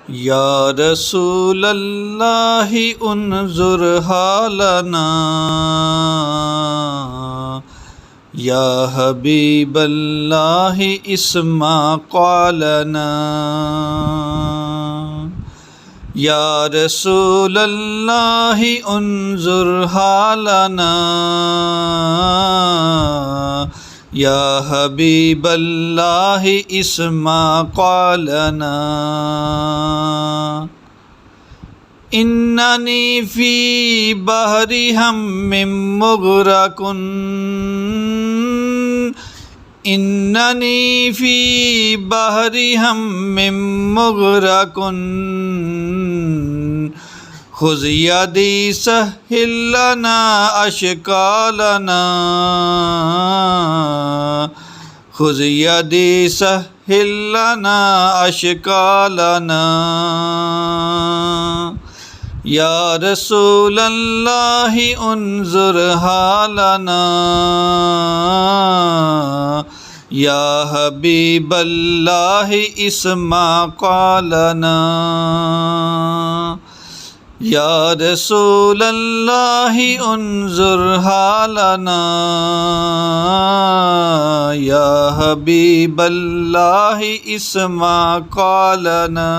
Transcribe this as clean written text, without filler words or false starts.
या रसूलल्लाहि उन्जुर हालना, या हबीबल्लाहि इस्मा क़ालना। या रसूलल्लाहि उन्जुर हालना, या हबीबल्लाहि इस्मा क़ालना। इन्ननी फ़ी बहरी हम्मिम मुग़रक़ुन, इन्ननी फ़ी बहरी हम्मिम मुग़रक़ुन, ख़ुज़ यदी सह्हिल लना अश्कालना, ख़ुज़ यदी सह्हिल लना अश्कालना। या रसूलल्लाहि उन्जुर हालना, या हबीबल्लाहि इस्मा क़ालना। या रसूलल्लाहि उन्जुर हालना, या हबीबल्लाहि इस्मा क़ालना।